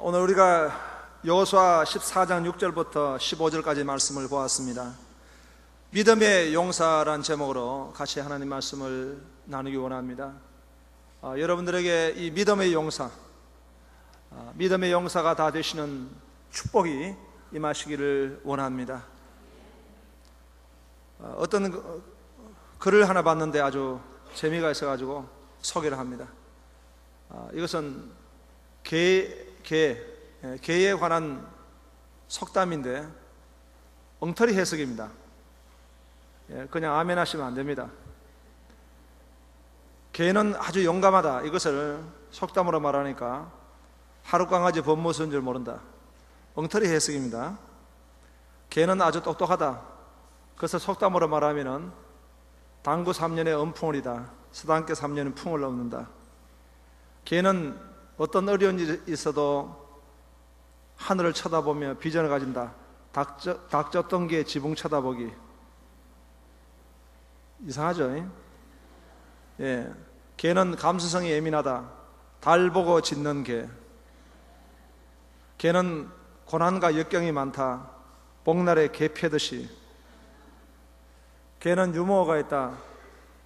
오늘 우리가 여호수아 14장 6절부터 15절까지 말씀을 보았습니다. 믿음의 용사란 제목으로 같이 하나님 말씀을 나누기 원합니다. 여러분들에게 이 믿음의 용사, 믿음의 용사가 다 되시는 축복이 임하시기를 원합니다. 어떤 글을 하나 봤는데 아주 재미가 있어가지고 소개를 합니다. 이것은 개에 관한 속담인데 엉터리 해석입니다. 그냥 아멘 하시면 안 됩니다. 개는 아주 용감하다, 이것을 속담으로 말하니까 하룻강아지 법무서인 줄 모른다, 엉터리 해석입니다. 개는 아주 똑똑하다, 그것을 속담으로 말하면 당구 3년에 엄풍을이다, 서당계 3년은 풍을 넘는다. 개는 어떤 어려운 일이 있어도 하늘을 쳐다보며 비전을 가진다. 닥쳤던 게 지붕 쳐다보기. 이상하죠? 예. 개는 감수성이 예민하다. 달 보고 짖는 개. 개는 고난과 역경이 많다. 복날에 개 패듯이. 개는 유머가 있다.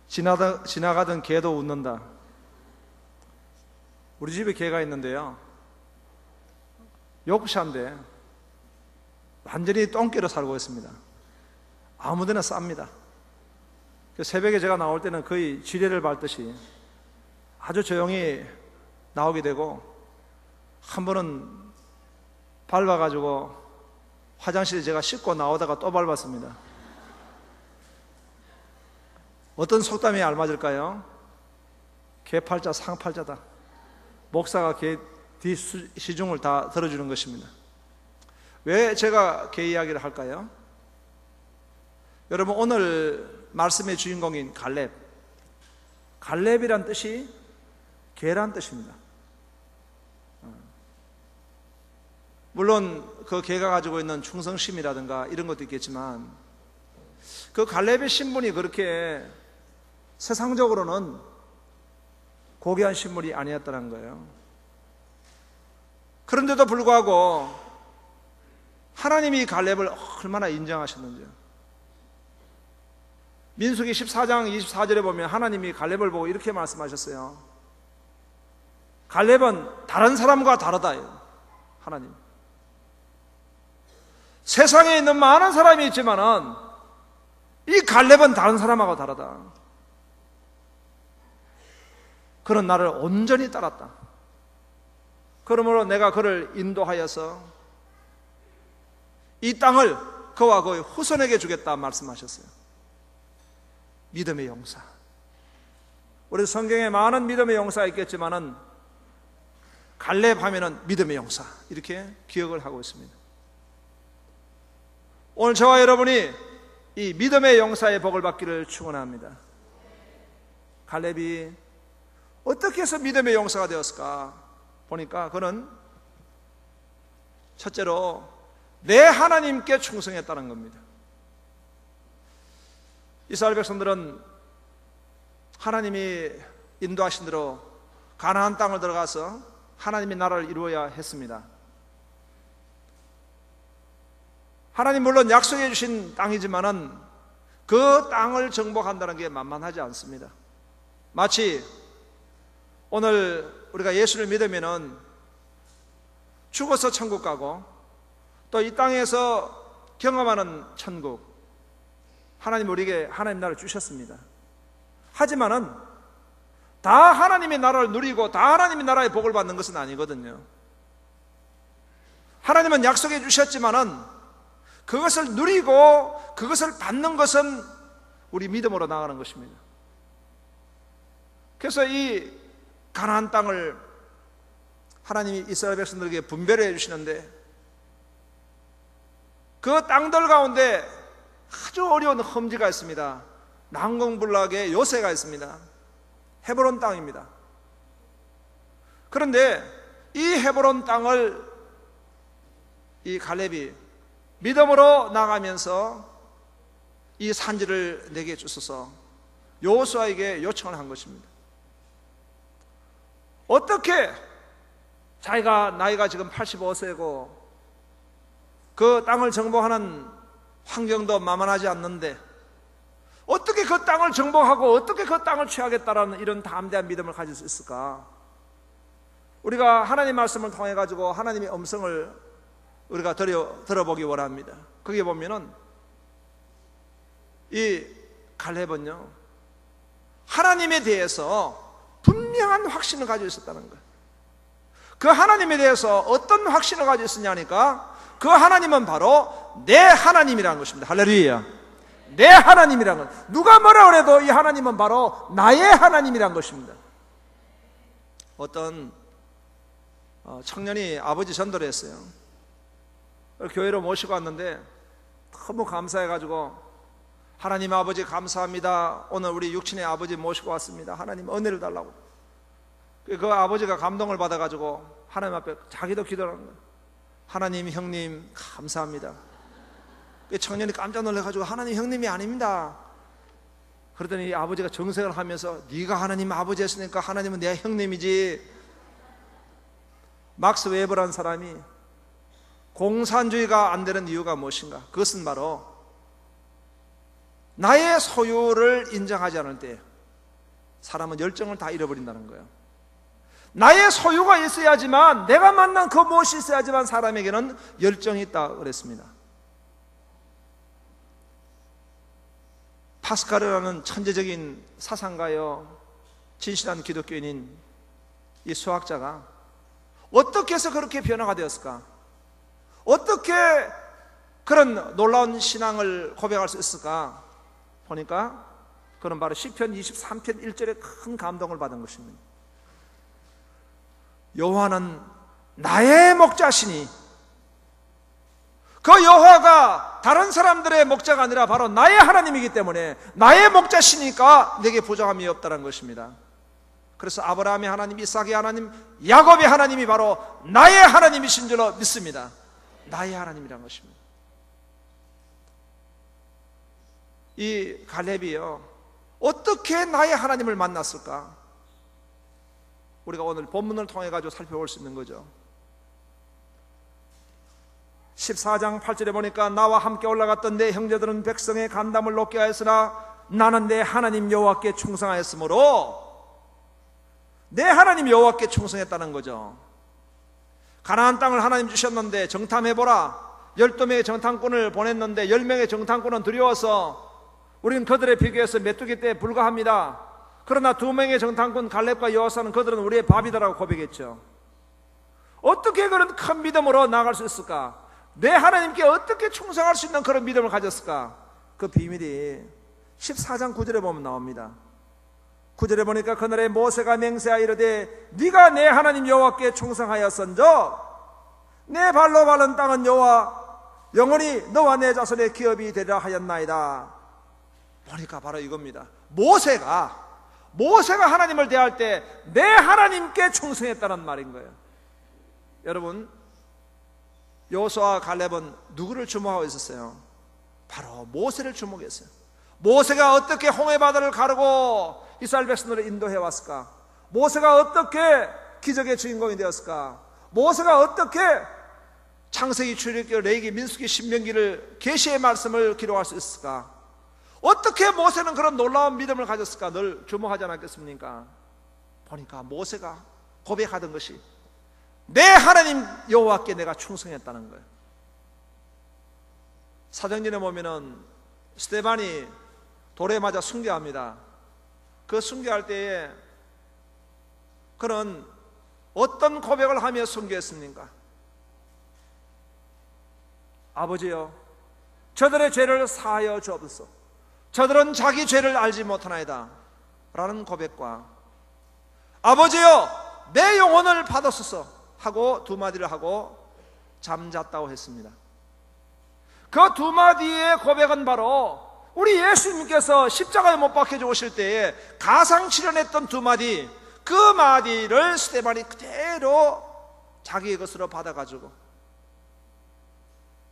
지나가던 개도 웃는다. 우리 집에 개가 있는데요, 요크샤인데 완전히 똥개로 살고 있습니다. 아무데나 쌉니다. 새벽에 제가 나올 때는 거의 지뢰를 밟듯이 아주 조용히 나오게 되고, 한 번은 밟아가지고 화장실에 제가 씻고 나오다가 또 밟았습니다. 어떤 속담이 알맞을까요? 개팔자 상팔자다. 목사가 개 시중을 다 들어주는 것입니다. 왜 제가 개 이야기를 할까요? 여러분, 오늘 말씀의 주인공인 갈렙이란 뜻이 개란 뜻입니다. 물론 그 개가 가지고 있는 충성심이라든가 이런 것도 있겠지만, 그 갈렙의 신분이 그렇게 세상적으로는 고귀한 신분이 아니었다는 거예요. 그런데도 불구하고 하나님이 갈렙을 얼마나 인정하셨는지요. 민수기 14장 24절에 보면 하나님이 갈렙을 보고 이렇게 말씀하셨어요. 갈렙은 다른 사람과 다르다. 하나님, 세상에 있는 많은 사람이 있지만은 이 갈렙은 다른 사람하고 다르다. 그는 나를 온전히 따랐다. 그러므로 내가 그를 인도하여서 이 땅을 그와 그의 후손에게 주겠다 말씀하셨어요. 믿음의 용사. 우리 성경에 많은 믿음의 용사가 있겠지만은 갈렙 하면은 믿음의 용사, 이렇게 기억을 하고 있습니다. 오늘 저와 여러분이 이 믿음의 용사의 복을 받기를 축원합니다. 갈렙이 어떻게 해서 믿음의 용사가 되었을까 보니까 그는 첫째로 내 하나님께 충성했다는 겁니다. 이스라엘 백성들은 하나님이 인도하신 대로 가나안 땅을 들어가서 하나님의 나라를 이루어야 했습니다. 하나님 물론 약속해 주신 땅이지만은 그 땅을 정복한다는 게 만만하지 않습니다. 마치 오늘 우리가 예수를 믿으면은 죽어서 천국 가고 또 이 땅에서 경험하는 천국, 하나님 우리에게 하나님 나라를 주셨습니다. 하지만은 다 하나님의 나라를 누리고 다 하나님의 나라의 복을 받는 것은 아니거든요. 하나님은 약속해 주셨지만은 그것을 누리고 그것을 받는 것은 우리 믿음으로 나가는 것입니다. 그래서 이 가나안 땅을 하나님이 이스라엘 백성들에게 분배를 해주시는데, 그 땅들 가운데 아주 어려운 험지가 있습니다. 난공불락의 요새가 있습니다. 헤브론 땅입니다. 그런데 이 헤브론 땅을 이 갈렙이 믿음으로 나가면서 이 산지를 내게 주소서 여호수아에게 요청을 한 것입니다. 어떻게 자기가 나이가 지금 85세고 그 땅을 정복하는 환경도 만만하지 않는데 어떻게 그 땅을 정복하고 어떻게 그 땅을 취하겠다라는 이런 담대한 믿음을 가질 수 있을까? 우리가 하나님 말씀을 통해 가지고 하나님의 음성을 우리가 들어보기 원합니다. 거기에 보면은 이 갈렙은요, 하나님에 대해서 분명한 확신을 가지고 있었다는 거예요. 그 하나님에 대해서 어떤 확신을 가지고 있었냐니까 그 하나님은 바로 내 하나님이라는 것입니다. 할렐루야. 내 하나님이라는 것. 누가 뭐라 그래도 이 하나님은 바로 나의 하나님이라는 것입니다. 어떤 청년이 아버지 전도를 했어요. 교회로 모시고 왔는데 너무 감사해가지고 하나님 아버지 감사합니다. 오늘 우리 육친의 아버지 모시고 왔습니다. 하나님 은혜를 달라고. 그 아버지가 감동을 받아가지고 하나님 앞에 자기도 기도를 하는 거예요. 하나님 형님 감사합니다. 그 청년이 깜짝 놀라가지고 하나님 형님이 아닙니다. 그러더니 이 아버지가 정색을 하면서 네가 하나님 아버지 했으니까 하나님은 내 형님이지. 막스 웨버라는 사람이 공산주의가 안 되는 이유가 무엇인가? 그것은 바로 나의 소유를 인정하지 않을 때 사람은 열정을 다 잃어버린다는 거예요. 나의 소유가 있어야지만, 내가 만난 그 무엇이 있어야지만 사람에게는 열정이 있다 그랬습니다. 파스칼이라는 천재적인 사상가요, 진실한 기독교인인 이 수학자가 어떻게 해서 그렇게 변화가 되었을까? 어떻게 그런 놀라운 신앙을 고백할 수 있을까? 보니까 그는 바로 시편 23편 1절에 큰 감동을 받은 것입니다. 여호와는 나의 목자시니, 그 여호와가 다른 사람들의 목자가 아니라 바로 나의 하나님이기 때문에 나의 목자시니까 내게 부족함이 없다는 것입니다. 그래서 아브라함의 하나님, 이삭의 하나님, 야곱의 하나님이 바로 나의 하나님이신 줄로 믿습니다. 나의 하나님이라는 것입니다. 이 갈렙이요, 어떻게 나의 하나님을 만났을까? 우리가 오늘 본문을 통해 가지고 살펴볼 수 있는 거죠. 14장 8절에 보니까 나와 함께 올라갔던 내 형제들은 백성의 간담을 높게 하였으나 나는 내 하나님 여호와께 충성하였으므로, 내 하나님 여호와께 충성했다는 거죠. 가나안 땅을 하나님 주셨는데 정탐해보라. 12명의 정탐꾼을 보냈는데 10명의 정탐꾼은 두려워서 우리는 그들에 비교해서 메뚜기 떼에 불과합니다. 그러나 2명의 정탐꾼 갈렙과 여호사는 그들은 우리의 밥이다라고 고백했죠. 어떻게 그런 큰 믿음으로 나아갈 수 있을까? 내 하나님께 어떻게 충성할 수 있는 그런 믿음을 가졌을까? 그 비밀이 14장 9절에 보면 나옵니다. 9절에 보니까 그날에 모세가 맹세하여 이르되 네가 내 하나님 여호와께 충성하였은즉 내 발로 밟은 땅은 여호와 영원히 너와 내 자손의 기업이 되리라 하였나이다. 보니까 바로 이겁니다. 모세가 하나님을 대할 때 내 하나님께 충성했다는 말인 거예요. 여러분, 여호수아와 갈렙은 누구를 주목하고 있었어요? 바로 모세를 주목했어요. 모세가 어떻게 홍해 바다를 가르고 이스라엘 백성들을 인도해 왔을까? 모세가 어떻게 기적의 주인공이 되었을까? 모세가 어떻게 창세기, 출애굽기, 레위기, 민수기, 신명기를 계시의 말씀을 기록할 수 있을까? 어떻게 모세는 그런 놀라운 믿음을 가졌을까? 늘 주목하지 않았겠습니까? 보니까 모세가 고백하던 것이 내 하나님 여호와께 내가 충성했다는 거예요. 사도행전에 보면은 스데반이 돌에 맞아 순교합니다. 그 순교할 때에 그는 어떤 고백을 하며 순교했습니까? 아버지여, 저들의 죄를 사하여 주옵소서. 저들은 자기 죄를 알지 못하나이다 라는 고백과 아버지여 내 영혼을 받으소서 하고 두 마디를 하고 잠잤다고 했습니다. 그 두 마디의 고백은 바로 우리 예수님께서 십자가에 못 박혀 죽으실 때에 가상 치련했던 두 마디, 그 마디를 스데반이 그대로 자기의 것으로 받아가지고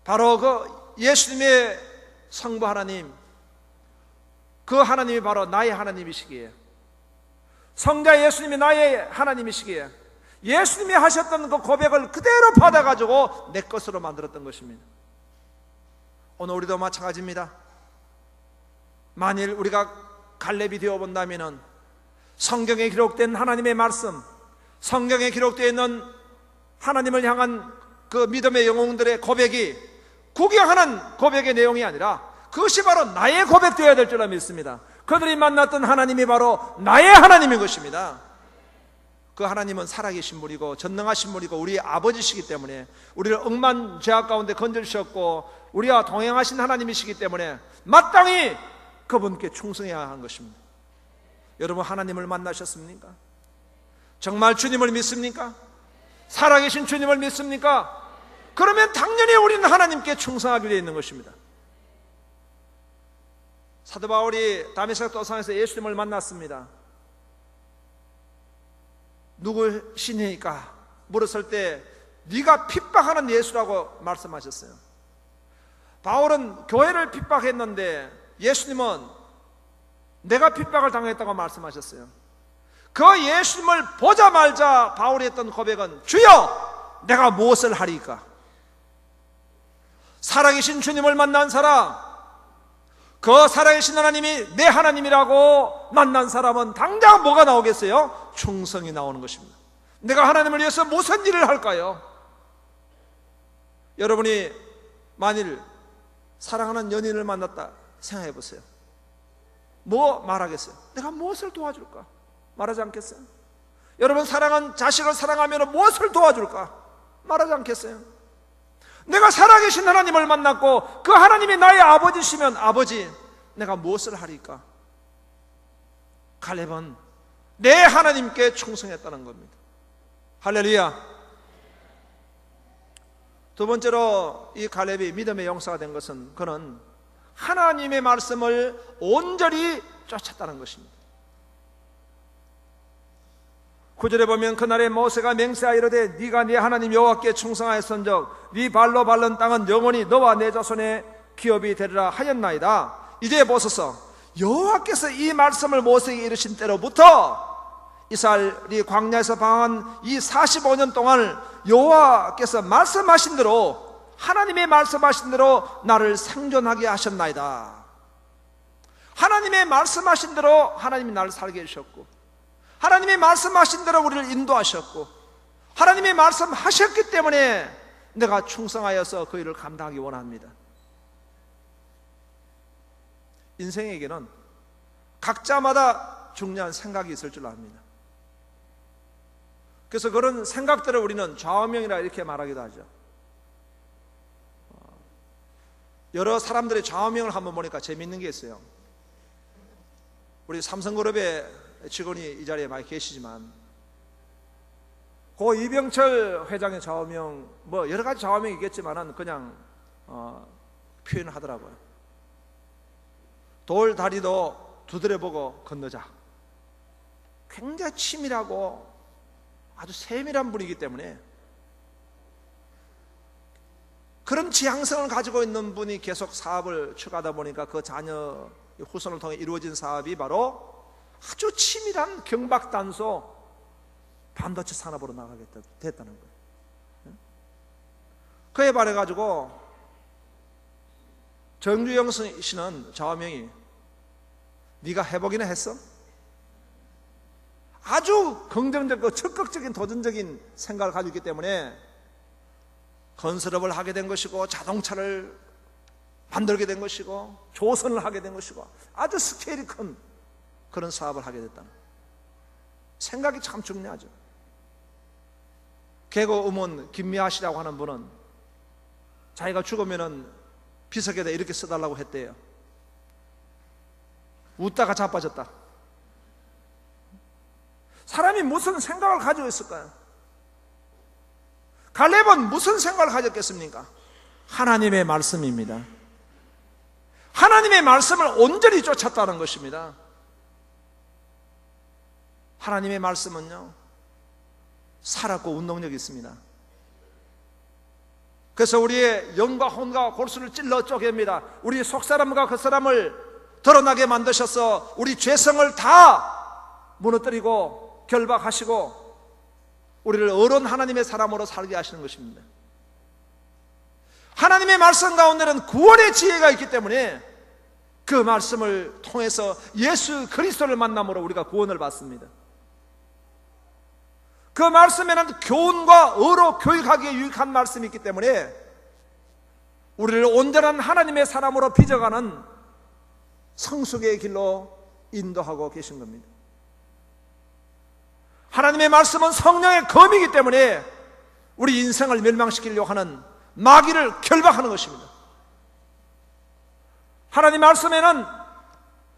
바로 그 예수님의 성부 하나님, 그 하나님이 바로 나의 하나님이시기에, 성자 예수님이 나의 하나님이시기에, 예수님이 하셨던 그 고백을 그대로 받아가지고 내 것으로 만들었던 것입니다. 오늘 우리도 마찬가지입니다. 만일 우리가 갈렙이 되어본다면 성경에 기록된 하나님의 말씀, 성경에 기록되어 있는 하나님을 향한 그 믿음의 영웅들의 고백이 구경하는 고백의 내용이 아니라 그것이 바로 나의 고백되어야 될 줄로 믿습니다. 그들이 만났던 하나님이 바로 나의 하나님인 것입니다. 그 하나님은 살아계신 분이고 전능하신 분이고 우리의 아버지시기 때문에 우리를 억만 죄악 가운데 건져주셨고 우리와 동행하신 하나님이시기 때문에 마땅히 그분께 충성해야 하는 것입니다. 여러분, 하나님을 만나셨습니까? 정말 주님을 믿습니까? 살아계신 주님을 믿습니까? 그러면 당연히 우리는 하나님께 충성하게 되어 있는 것입니다. 사도 바울이 다메섹 도상에서 예수님을 만났습니다. 누구시니까 물었을 때 네가 핍박하는 예수라고 말씀하셨어요. 바울은 교회를 핍박했는데 예수님은 내가 핍박을 당했다고 말씀하셨어요. 그 예수님을 보자마자 바울이 했던 고백은 주여 내가 무엇을 하리까? 살아계신 주님을 만난 사람, 그 살아계신 하나님이 내 하나님이라고 만난 사람은 당장 뭐가 나오겠어요? 충성이 나오는 것입니다. 내가 하나님을 위해서 무슨 일을 할까요? 여러분이 만일 사랑하는 연인을 만났다 생각해 보세요. 뭐 말하겠어요? 내가 무엇을 도와줄까? 말하지 않겠어요? 여러분, 사랑한 자식을 사랑하면 무엇을 도와줄까? 말하지 않겠어요? 내가 살아계신 하나님을 만났고 그 하나님이 나의 아버지시면 아버지 내가 무엇을 하리까? 갈렙은 내 하나님께 충성했다는 겁니다. 할렐루야. 두 번째로 이 갈렙이 믿음의 용사가 된 것은 그는 하나님의 말씀을 온전히 쫓았다는 것입니다. 9절에 보면 그날에 모세가 맹세하여 이르되 네가 네 하나님 여호와께 충성하였은즉 네 발로 밟는 땅은 영원히 너와 내 자손의 기업이 되리라 하였나이다. 이제 보소서, 여호와께서 이 말씀을 모세에게 이르신 때로부터 이스라엘이 광야에서 방황한 이 45년 동안을 여호와께서 말씀하신 대로, 하나님의 말씀하신 대로 나를 생존하게 하셨나이다. 하나님의 말씀하신 대로 하나님이 나를 살게 해주셨고, 하나님의 말씀하신 대로 우리를 인도하셨고, 하나님의 말씀하셨기 때문에 내가 충성하여서 그 일을 감당하기 원합니다. 인생에게는 각자마다 중요한 생각이 있을 줄 압니다. 그래서 그런 생각들을 우리는 좌우명이라 이렇게 말하기도 하죠. 여러 사람들의 좌우명을 한번 보니까 재미있는 게 있어요. 우리 삼성그룹의 직원이 이 자리에 많이 계시지만 고 이병철 회장의 좌우명, 뭐 여러 가지 좌우명이 있겠지만은 그냥 표현을 하더라고요. 돌 다리도 두드려보고 건너자. 굉장히 치밀하고 아주 세밀한 분이기 때문에 그런 지향성을 가지고 있는 분이 계속 사업을 추구하다 보니까 그 자녀 후손을 통해 이루어진 사업이 바로 아주 치밀한 경박단소 반도체 산업으로 나가게 됐다는 거예요. 그에 반해가지고 정주영 씨는 좌우명이 네가 해보기는 했어? 아주 긍정적이고 적극적인 도전적인 생각을 가지고 있기 때문에 건설업을 하게 된 것이고 자동차를 만들게 된 것이고 조선을 하게 된 것이고 아주 스케일이 큰 그런 사업을 하게 됐다는 거예요. 생각이 참 중요하죠. 개고 음원 김미아 씨라고 하는 분은 자기가 죽으면은 비석에다 이렇게 써달라고 했대요. 웃다가 자빠졌다. 사람이 무슨 생각을 가지고 있을까요? 갈렙은 무슨 생각을 가졌겠습니까? 하나님의 말씀입니다. 하나님의 말씀을 온전히 쫓았다는 것입니다. 하나님의 말씀은요, 살았고 운동력이 있습니다. 그래서 우리의 영과 혼과 골수를 찔러 쪼갭니다. 우리 속사람과 겉사람을 드러나게 만드셔서 우리 죄성을 다 무너뜨리고 결박하시고 우리를 어른 하나님의 사람으로 살게 하시는 것입니다. 하나님의 말씀 가운데는 구원의 지혜가 있기 때문에 그 말씀을 통해서 예수 그리스도를 만남으로 우리가 구원을 받습니다. 그 말씀에는 교훈과 의로 교육하기에 유익한 말씀이 있기 때문에 우리를 온전한 하나님의 사람으로 빚어가는 성숙의 길로 인도하고 계신 겁니다. 하나님의 말씀은 성령의 검이기 때문에 우리 인생을 멸망시키려고 하는 마귀를 결박하는 것입니다. 하나님 말씀에는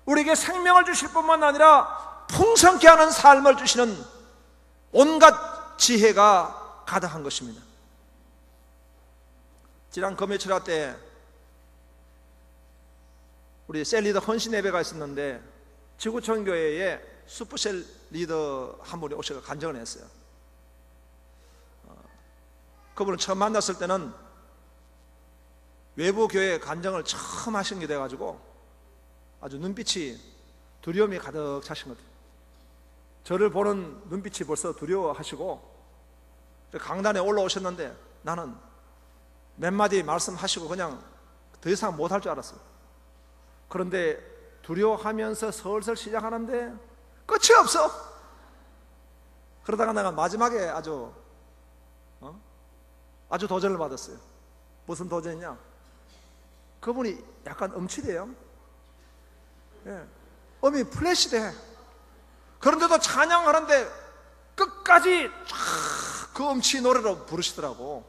우리에게 생명을 주실 뿐만 아니라 풍성케 하는 삶을 주시는 온갖 지혜가 가득한 것입니다. 지난 금요일화 때 우리 셀리더 헌신 예배가 있었는데 지구촌 교회에 슈퍼셀 리더 한 분이 오셔서 간증을 했어요. 그분을 처음 만났을 때는 외부 교회 간증을 처음 하신 게 돼가지고 아주 눈빛이 두려움이 가득 차신 것 같아요. 저를 보는 눈빛이 벌써 두려워하시고 강단에 올라오셨는데 나는 몇 마디 말씀하시고 그냥 더 이상 못할 줄 알았어요. 그런데 두려워하면서 슬슬 시작하는데 끝이 없어. 그러다가 내가 마지막에 아주 도전을 받았어요. 무슨 도전이냐? 그분이 약간 음치돼요. 예. 음이 플래시돼. 그런데도 찬양하는데 끝까지 그 음치 노래로 부르시더라고.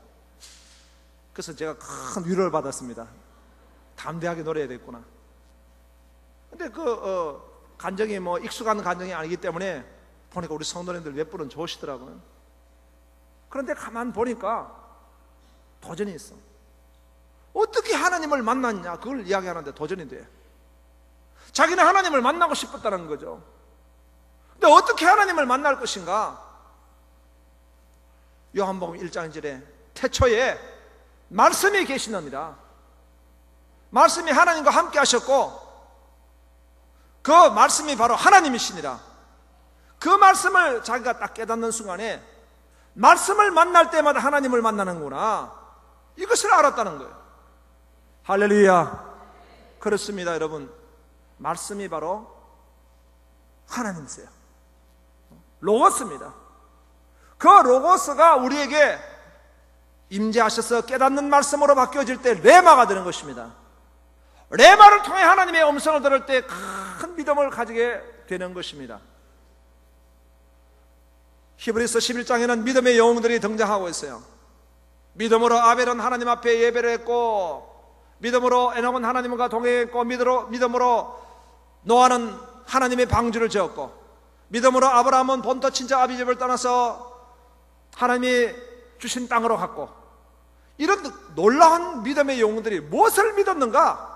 그래서 제가 큰 위로를 받았습니다. 담대하게 노래해야 되겠구나. 근데 간정이 뭐 익숙한 간정이 아니기 때문에 보니까 우리 성도님들 몇 분은 좋으시더라고요. 그런데 가만 보니까 도전이 있어. 어떻게 하나님을 만났냐? 그걸 이야기하는데 도전이 돼. 자기는 하나님을 만나고 싶었다는 거죠. 근데 어떻게 하나님을 만날 것인가? 요한복음 1장 1절에 태초에 말씀이 계시느니라. 말씀이 하나님과 함께 하셨고 그 말씀이 바로 하나님이시니라. 그 말씀을 자기가 딱 깨닫는 순간에 말씀을 만날 때마다 하나님을 만나는구나, 이것을 알았다는 거예요. 할렐루야. 그렇습니다, 여러분. 말씀이 바로 하나님이세요. 로고스입니다. 그 로고스가 우리에게 임재하셔서 깨닫는 말씀으로 바뀌어질 때 레마가 되는 것입니다. 레마를 통해 하나님의 음성을 들을 때 큰 믿음을 가지게 되는 것입니다. 히브리서 11장에는 믿음의 영웅들이 등장하고 있어요. 믿음으로 아벨은 하나님 앞에 예배를 했고, 믿음으로 에녹은 하나님과 동행했고, 믿음으로 노아는 하나님의 방주를 지었고, 믿음으로 아브라함은 본토 친척 아비집을 떠나서 하나님이 주신 땅으로 갔고, 이런 놀라운 믿음의 영웅들이 무엇을 믿었는가?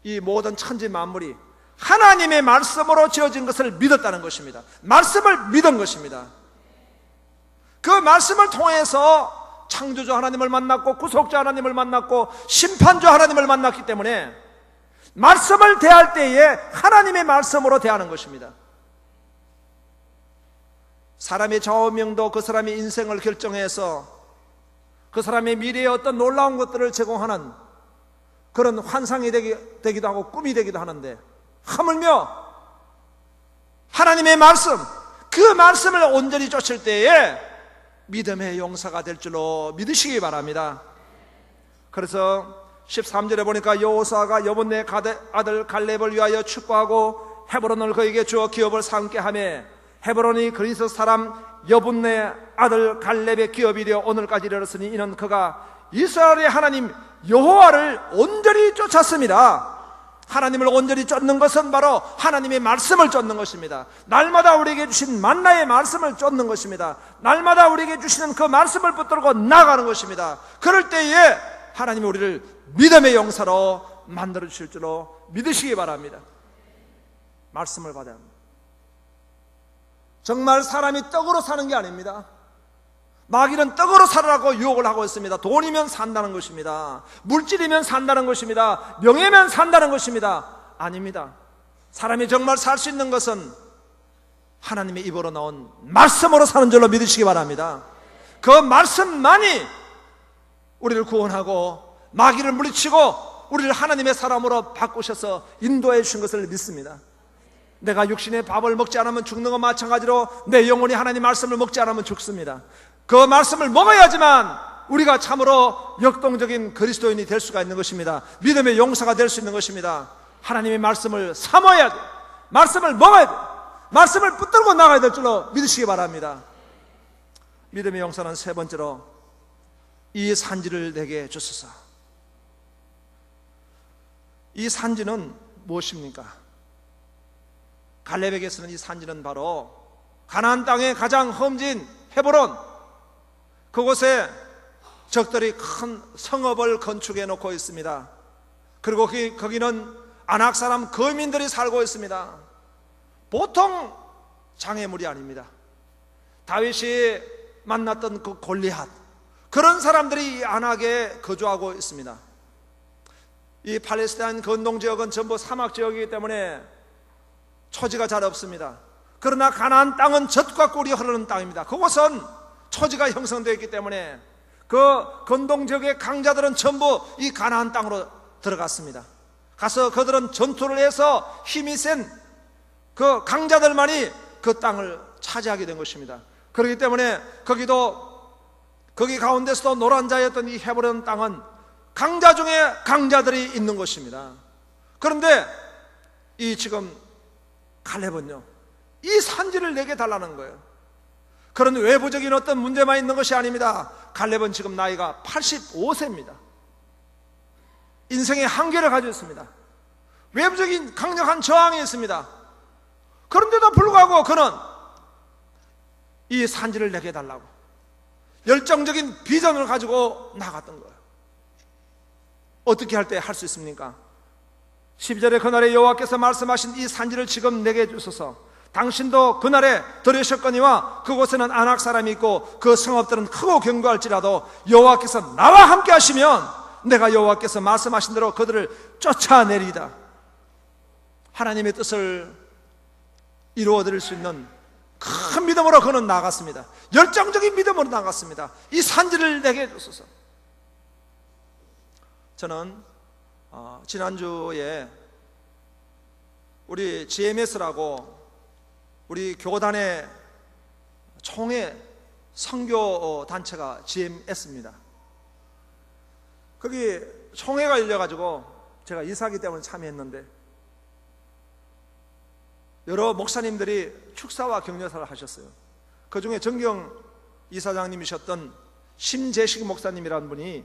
이 모든 천지 만물이 하나님의 말씀으로 지어진 것을 믿었다는 것입니다. 말씀을 믿은 것입니다. 그 말씀을 통해서 창조주 하나님을 만났고, 구속주 하나님을 만났고, 심판주 하나님을 만났기 때문에 말씀을 대할 때에 하나님의 말씀으로 대하는 것입니다. 사람의 좌우명도 그 사람의 인생을 결정해서 그 사람의 미래에 어떤 놀라운 것들을 제공하는 그런 환상이 되기도 하고 꿈이 되기도 하는데, 하물며 하나님의 말씀, 그 말씀을 온전히 쫓을 때에 믿음의 용사가 될 줄로 믿으시기 바랍니다. 그래서 13절에 보니까 여호수아가 여분네 아들 갈렙을 위하여 축복하고 헤브론을 그에게 주어 기업을 삼게 하며, 헤브론이 그리스 사람 여분네 아들 갈렙의 기업이 되어 오늘까지 이르렀으니 이는 그가 이스라엘의 하나님 여호와를 온전히 쫓았습니다. 하나님을 온전히 쫓는 것은 바로 하나님의 말씀을 쫓는 것입니다. 날마다 우리에게 주신 만나의 말씀을 쫓는 것입니다. 날마다 우리에게 주시는 그 말씀을 붙들고 나가는 것입니다. 그럴 때에 하나님이 우리를 믿음의 용사로 만들어 주실 줄로 믿으시기 바랍니다. 말씀을 받아야 합니다. 정말 사람이 떡으로 사는 게 아닙니다. 마귀는 떡으로 살으라고 유혹을 하고 있습니다. 돈이면 산다는 것입니다. 물질이면 산다는 것입니다. 명예면 산다는 것입니다. 아닙니다. 사람이 정말 살 수 있는 것은 하나님의 입으로 나온 말씀으로 사는 줄로 믿으시기 바랍니다. 그 말씀만이 우리를 구원하고 마귀를 물리치고 우리를 하나님의 사람으로 바꾸셔서 인도해 주신 것을 믿습니다. 내가 육신의 밥을 먹지 않으면 죽는 것 마찬가지로 내 영혼이 하나님 말씀을 먹지 않으면 죽습니다. 그 말씀을 먹어야지만 우리가 참으로 역동적인 그리스도인이 될 수가 있는 것입니다. 믿음의 용사가 될 수 있는 것입니다. 하나님의 말씀을 사모해야 돼. 말씀을 먹어야 돼. 말씀을 붙들고 나가야 될 줄로 믿으시기 바랍니다. 믿음의 용사는 세 번째로 이 산지를 내게 주소서. 이 산지는 무엇입니까? 갈렙에게서는 이 산지는 바로 가나안 땅의 가장 험진 헤브론, 그곳에 적들이 큰 성읍을 건축해 놓고 있습니다. 그리고 거기는 아낙 사람 거민들이 살고 있습니다. 보통 장애물이 아닙니다. 다윗이 만났던 그 골리앗, 그런 사람들이 이 아낙에 거주하고 있습니다. 이 팔레스타인 근동 지역은 전부 사막 지역이기 때문에 초지가 잘 없습니다. 그러나 가나안 땅은 젖과 꿀이 흐르는 땅입니다. 그곳은 초지가 형성되어 있기 때문에 그 근동 지역의 강자들은 전부 이 가나안 땅으로 들어갔습니다. 가서 그들은 전투를 해서 힘이 센 그 강자들만이 그 땅을 차지하게 된 것입니다. 그렇기 때문에 거기 가운데서도 노란 자였던 이 헤브론 땅은 강자 중에 강자들이 있는 것입니다. 그런데 이 지금 갈렙은요, 이 산지를 내게 달라는 거예요. 그런 외부적인 어떤 문제만 있는 것이 아닙니다. 갈렙은 지금 나이가 85세입니다. 인생의 한계를 가지고 있습니다. 외부적인 강력한 저항이 있습니다. 그런데도 불구하고 그는 이 산지를 내게 달라고 열정적인 비전을 가지고 나갔던 거예요. 어떻게 할 때 할 수 있습니까? 12절에 그날에 여호와께서 말씀하신 이 산지를 지금 내게 주소서. 당신도 그날에 들으셨거니와 그곳에는 아낙 사람이 있고 그 성읍들은 크고 견고할지라도 여호와께서 나와 함께 하시면 내가 여호와께서 말씀하신 대로 그들을 쫓아내리이다. 하나님의 뜻을 이루어드릴 수 있는 큰 믿음으로 그는 나갔습니다. 열정적인 믿음으로 나갔습니다. 이 산지를 내게 주소서. 저는 지난주에 우리 GMS라고 우리 교단의 총회 선교 단체가 GMS입니다. 거기 총회가 열려가지고 제가 이사하기 때문에 참여했는데 여러 목사님들이 축사와 격려사를 하셨어요. 그 중에 정경 이사장님이셨던 심재식 목사님이라는 분이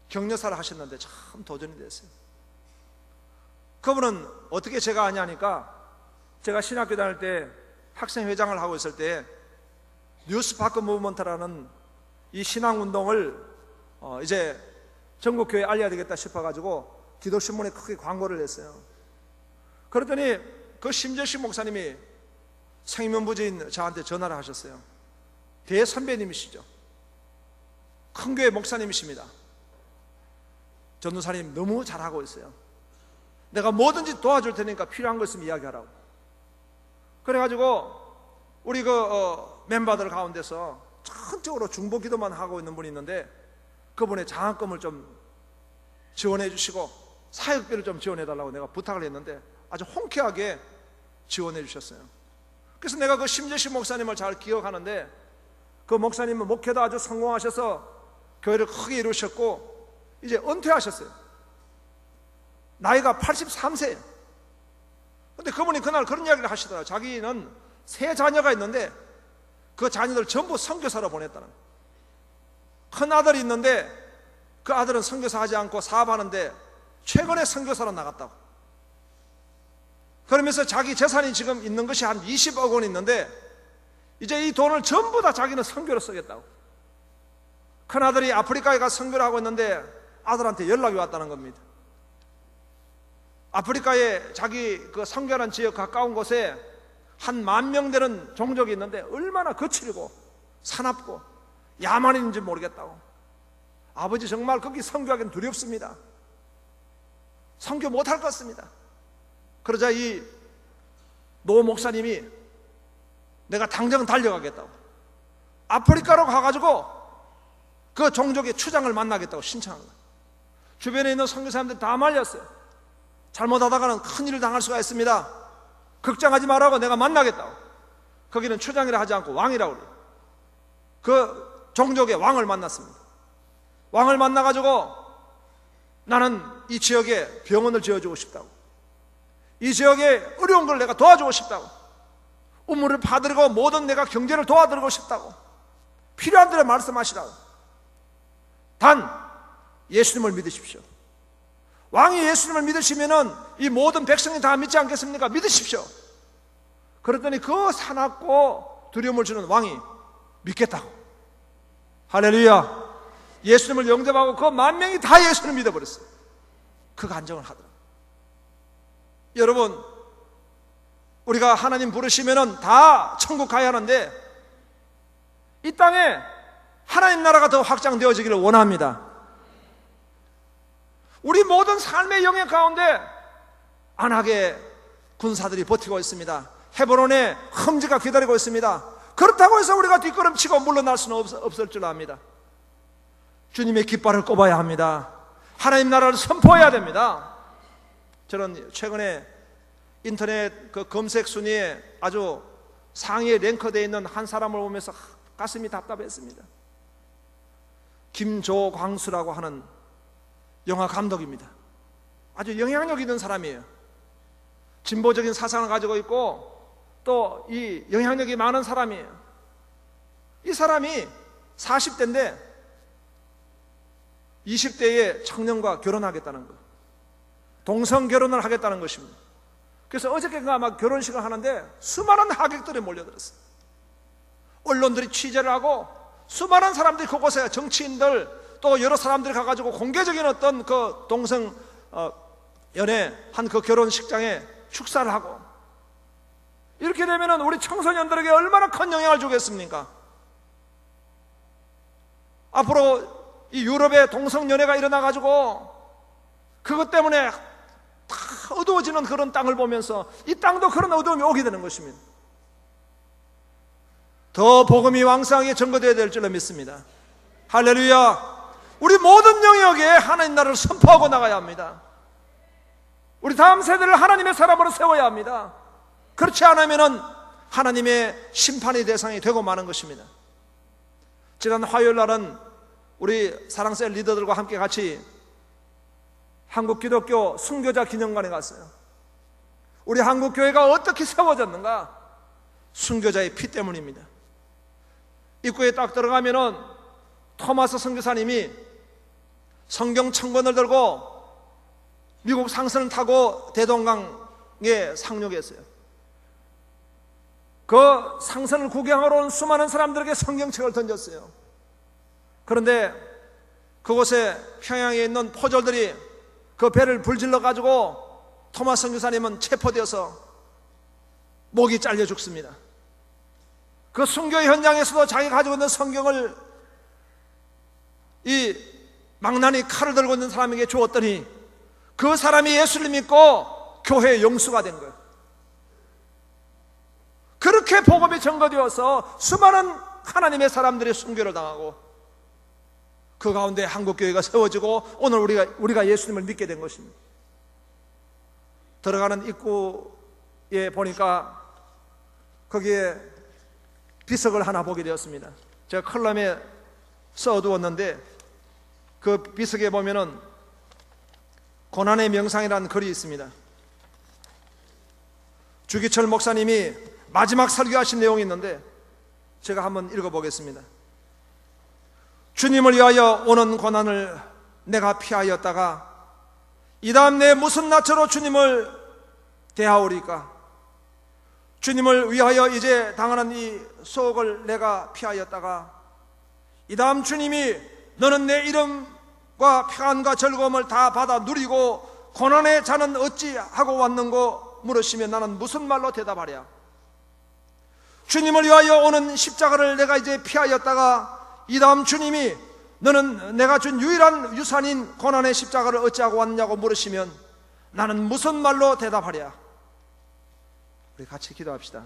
격려사를 하셨는데 참 도전이 됐어요. 그분은 어떻게 제가 아냐니까 제가 신학교 다닐 때 학생회장을 하고 있을 때 뉴스파크 무브먼트라는 이 신앙운동을 이제 전국교회에 알려야 되겠다 싶어가지고 기도신문에 크게 광고를 했어요. 그랬더니 그 심재식 목사님이 생면부지인 저한테 전화를 하셨어요. 대선배님이시죠. 큰 교회 목사님이십니다. 전도사님 너무 잘하고 있어요. 내가 뭐든지 도와줄 테니까 필요한 거 있으면 이야기하라고. 그래가지고 우리 멤버들 가운데서 전적으로 중보 기도만 하고 있는 분이 있는데 그분의 장학금을 좀 지원해 주시고 사역비를 좀 지원해 달라고 내가 부탁을 했는데 아주 홍쾌하게 지원해 주셨어요. 그래서 내가 그 심재식 목사님을 잘 기억하는데 그 목사님은 목회도 아주 성공하셔서 교회를 크게 이루셨고 이제 은퇴하셨어요. 나이가 83세예요. 근데 그분이 그날 그런 이야기를 하시더라고요. 자기는 세 자녀가 있는데 그 자녀들 전부 선교사로 보냈다는 거예요. 큰 아들이 있는데 그 아들은 선교사 하지 않고 사업하는데 최근에 선교사로 나갔다고. 그러면서 자기 재산이 지금 있는 것이 한 20억 원 있는데 이제 이 돈을 전부 다 자기는 선교로 쓰겠다고. 큰아들이 아프리카에 가서 선교를 하고 있는데 아들한테 연락이 왔다는 겁니다. 아프리카에 자기 그 선교하는 지역 가까운 곳에 한 10,000명 되는 종족이 있는데 얼마나 거칠고 사납고 야만인인지 모르겠다고. 아버지 정말 거기 선교하기는 두렵습니다. 선교 못할 것 같습니다. 그러자 이 노 목사님이 내가 당장 달려가겠다고, 아프리카로 가가지고 그 종족의 추장을 만나겠다고 신청한 거예요. 주변에 있는 선교사님들 다 말렸어요. 잘못하다가는 큰일을 당할 수가 있습니다. 걱정하지 말라고, 내가 만나겠다고. 거기는 추장이라 하지 않고 왕이라고 그래요. 그 종족의 왕을 만났습니다. 왕을 만나가지고 나는 이 지역에 병원을 지어주고 싶다고, 이 지역에 어려운 걸 내가 도와주고 싶다고, 우물을 파드리고 모든 내가 경제를 도와드리고 싶다고, 필요한 대로 말씀하시라고. 단 예수님을 믿으십시오. 왕이 예수님을 믿으시면은 이 모든 백성이 다 믿지 않겠습니까? 믿으십시오. 그랬더니 그 사납고 두려움을 주는 왕이 믿겠다고. 할렐루야. 예수님을 영접하고 그 10,000명이 다 예수님을 믿어버렸어요. 그 간증을 하더라고요. 여러분, 우리가 하나님 부르시면은 다 천국 가야 하는데 이 땅에 하나님 나라가 더 확장되어지기를 원합니다. 우리 모든 삶의 영역 가운데 안하게 군사들이 버티고 있습니다. 헤브론에 험지가 기다리고 있습니다. 그렇다고 해서 우리가 뒷걸음치고 물러날 수는 없을 줄 압니다. 주님의 깃발을 꼽아야 합니다. 하나님 나라를 선포해야 됩니다. 저는 최근에 인터넷 그 검색 순위에 아주 상위에 랭크되어 있는 한 사람을 보면서 가슴이 답답했습니다. 김조광수라고 하는 영화 감독입니다. 아주 영향력 있는 사람이에요. 진보적인 사상을 가지고 있고 또 이 영향력이 많은 사람이에요. 이 사람이 40대인데 20대의 청년과 결혼하겠다는 거, 동성 결혼을 하겠다는 것입니다. 그래서 어저께가 아마 결혼식을 하는데 수많은 하객들이 몰려들었어요. 언론들이 취재를 하고 수많은 사람들이 그곳에, 정치인들 또 여러 사람들이 가가지고 공개적인 어떤 그 동성 연애 한 그 결혼식장에 축사를 하고, 이렇게 되면은 우리 청소년들에게 얼마나 큰 영향을 주겠습니까? 앞으로 이 유럽의 동성 연애가 일어나가지고 그것 때문에 다 어두워지는 그런 땅을 보면서 이 땅도 그런 어두움이 오게 되는 것입니다. 더 복음이 왕성하게 전거되어야 될 줄로 믿습니다. 할렐루야. 우리 모든 영역에 하나님 나라를 선포하고 나가야 합니다. 우리 다음 세대를 하나님의 사람으로 세워야 합니다. 그렇지 않으면 하나님의 심판의 대상이 되고 마는 것입니다. 지난 화요일 날은 우리 사랑셀 리더들과 함께 같이 한국 기독교 순교자 기념관에 갔어요. 우리 한국 교회가 어떻게 세워졌는가? 순교자의 피 때문입니다. 입구에 딱 들어가면은 토마스 선교사님이 성경 청권을 들고 미국 상선을 타고 대동강에 상륙했어요. 그 상선을 구경하러 온 수많은 사람들에게 성경책을 던졌어요. 그런데 그곳에 평양에 있는 포졸들이 그 배를 불질러 가지고 토마스 선교사님은 체포되어서 목이 잘려 죽습니다. 그 순교 현장에서도 자기가 가지고 있는 성경을 이 망나니 칼을 들고 있는 사람에게 주었더니 그 사람이 예수를 믿고 교회의 영수가 된 거예요. 그렇게 복음이 전거되어서 수많은 하나님의 사람들이 순교를 당하고 그 가운데 한국교회가 세워지고 오늘 우리가 예수님을 믿게 된 것입니다. 들어가는 입구에 보니까 거기에 비석을 하나 보게 되었습니다. 제가 컬럼에 써두었는데 그 비석에 보면은 고난의 명상이라는 글이 있습니다. 주기철 목사님이 마지막 설교하신 내용이 있는데 제가 한번 읽어보겠습니다. 주님을 위하여 오는 고난을 내가 피하였다가 이 다음 내 무슨 낯으로 주님을 대하오리까? 주님을 위하여 이제 당하는 이 속을 내가 피하였다가 이 다음 주님이 너는 내 이름과 평안과 즐거움을 다 받아 누리고 고난의 자는 어찌하고 왔는고 물으시면 나는 무슨 말로 대답하랴? 주님을 위하여 오는 십자가를 내가 이제 피하였다가 이 다음 주님이 너는 내가 준 유일한 유산인 고난의 십자가를 어찌하고 왔냐고 물으시면 나는 무슨 말로 대답하랴? 우리 같이 기도합시다.